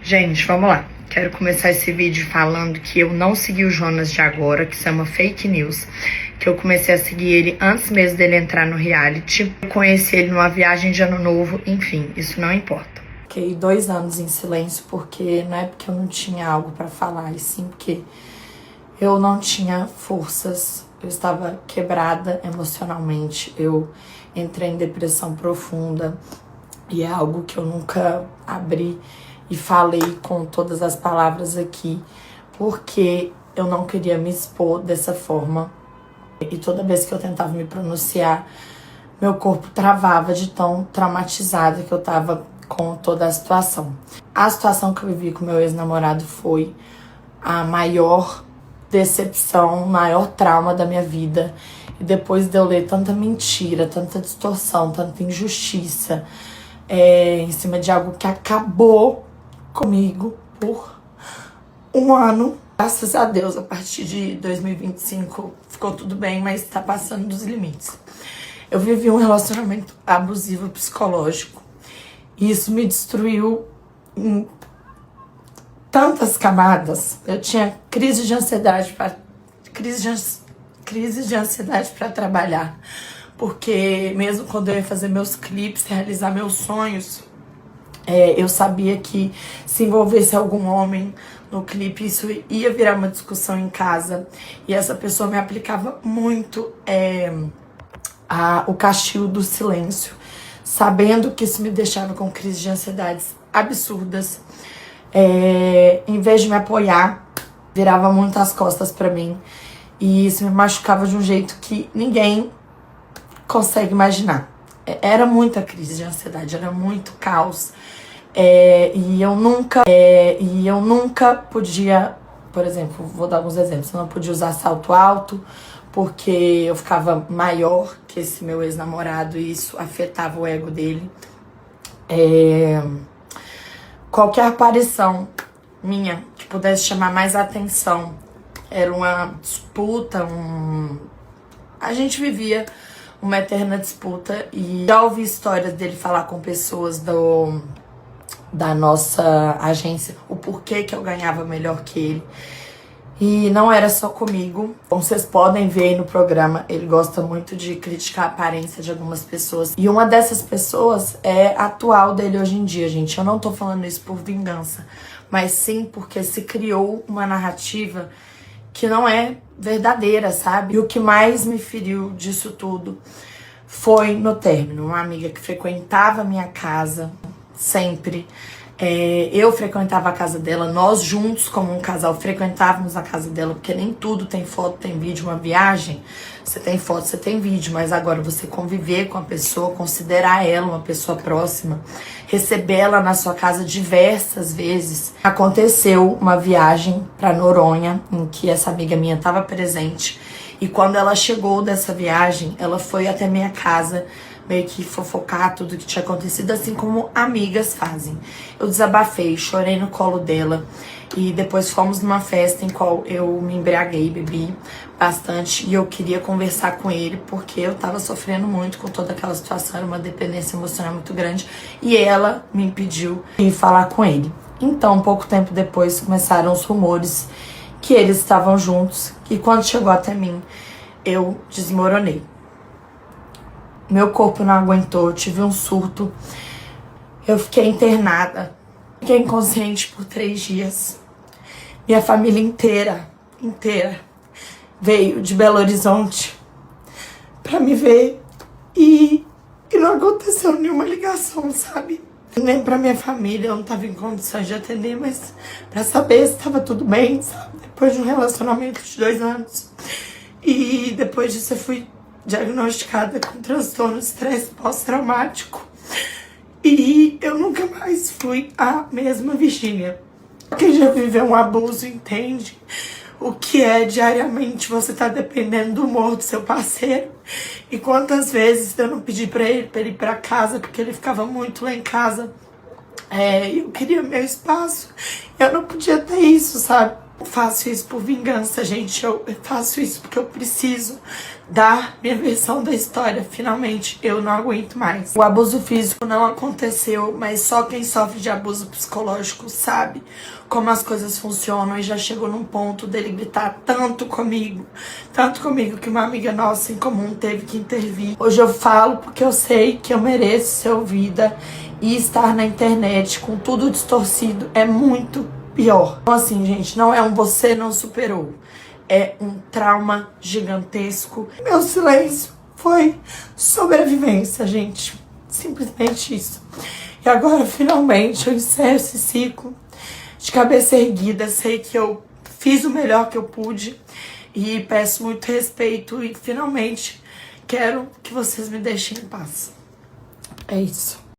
Gente, vamos lá. Quero começar esse vídeo falando que eu não segui o Jonas de agora, que isso é uma fake news. Que eu comecei a seguir ele antes mesmo dele entrar no reality. Eu conheci ele numa viagem de ano novo, enfim, isso não importa. Fiquei 2 anos em silêncio porque não é porque eu não tinha algo pra falar, e sim porque eu não tinha forças. Eu estava quebrada emocionalmente. Eu entrei em depressão profunda e é algo que eu nunca abri e falei com todas as palavras aqui, porque eu não queria me expor dessa forma. E toda vez que eu tentava me pronunciar, meu corpo travava de tão traumatizada que eu tava com toda a situação. A situação que eu vivi com meu ex-namorado foi a maior decepção, maior trauma da minha vida. E depois de eu ler tanta mentira, tanta distorção, tanta injustiça, em cima de algo que acabou comigo por 1 ano. Graças a Deus, a partir de 2025 ficou tudo bem, mas tá passando dos limites. Eu vivi um relacionamento abusivo psicológico e isso me destruiu em tantas camadas. Eu tinha crise de ansiedade para trabalhar, porque mesmo quando eu ia fazer meus clipes, realizar meus sonhos, eu sabia que se envolvesse algum homem no clipe, isso ia virar uma discussão em casa. E essa pessoa me aplicava muito o castigo do silêncio, sabendo que isso me deixava com crises de ansiedades absurdas. Em vez de me apoiar, virava muito as costas pra mim. E isso me machucava de um jeito que ninguém consegue imaginar. Era muita crise de ansiedade, era muito caos. E eu nunca podia, por exemplo, vou dar alguns exemplos. Eu não podia usar salto alto, porque eu ficava maior que esse meu ex-namorado e isso afetava o ego dele. Qualquer aparição minha que pudesse chamar mais atenção era uma disputa, a gente vivia uma eterna disputa. E já ouvi histórias dele falar com pessoas da nossa agência o porquê que eu ganhava melhor que ele. E não era só comigo. Como vocês podem ver aí no programa, ele gosta muito de criticar a aparência de algumas pessoas. E uma dessas pessoas é a atual dele hoje em dia, gente. Eu não tô falando isso por vingança, mas sim porque se criou uma narrativa que não é verdadeira, sabe? E o que mais me feriu disso tudo foi no término. Uma amiga que frequentava a minha casa sempre. Eu frequentava a casa dela, nós juntos como um casal frequentávamos a casa dela, porque nem tudo tem foto, tem vídeo. Uma viagem, você tem foto, você tem vídeo, mas agora você conviver com a pessoa, considerar ela uma pessoa próxima, receber ela na sua casa diversas vezes. Aconteceu uma viagem para Noronha, em que essa amiga minha estava presente, e quando ela chegou dessa viagem, ela foi até minha casa meio que fofocar tudo que tinha acontecido, assim como amigas fazem. Eu desabafei, chorei no colo dela e depois fomos numa festa em qual eu me embriaguei, bebi bastante e eu queria conversar com ele porque eu tava sofrendo muito com toda aquela situação, era uma dependência emocional muito grande e ela me impediu de falar com ele. Então, pouco tempo depois começaram os rumores que eles estavam juntos e quando chegou até mim, eu desmoronei. Meu corpo não aguentou, eu tive um surto. Eu fiquei internada. Fiquei inconsciente por 3 dias. Minha família inteira veio de Belo Horizonte pra me ver. E não aconteceu nenhuma ligação, sabe? Nem pra minha família, eu não tava em condições de atender, mas pra saber se tava tudo bem, sabe? Depois de um relacionamento de 2 anos. E depois disso eu fui diagnosticada com transtorno de estresse pós-traumático. E eu nunca mais fui a mesma Virgínia. Quem já viveu um abuso entende o que é diariamente você tá dependendo do humor do seu parceiro. E quantas vezes eu não pedi pra ele ir pra casa, porque ele ficava muito lá em casa. Eu queria meu espaço. Eu não podia ter isso, sabe? faço isso por vingança, gente. Eu faço isso porque eu preciso dar minha versão da história. Finalmente, eu não aguento mais. O abuso físico não aconteceu, mas só quem sofre de abuso psicológico sabe como as coisas funcionam. E já chegou num ponto dele gritar tanto comigo que uma amiga nossa em comum teve que intervir. Hoje eu falo porque eu sei que eu mereço ser ouvida, e estar na internet com tudo distorcido é muito pior. Então assim, gente, não é um você não superou. É um trauma gigantesco. Meu silêncio foi sobrevivência, gente. Simplesmente isso. E agora, finalmente, eu encerro esse ciclo de cabeça erguida. Sei que eu fiz o melhor que eu pude e peço muito respeito. E finalmente quero que vocês me deixem em paz. É isso.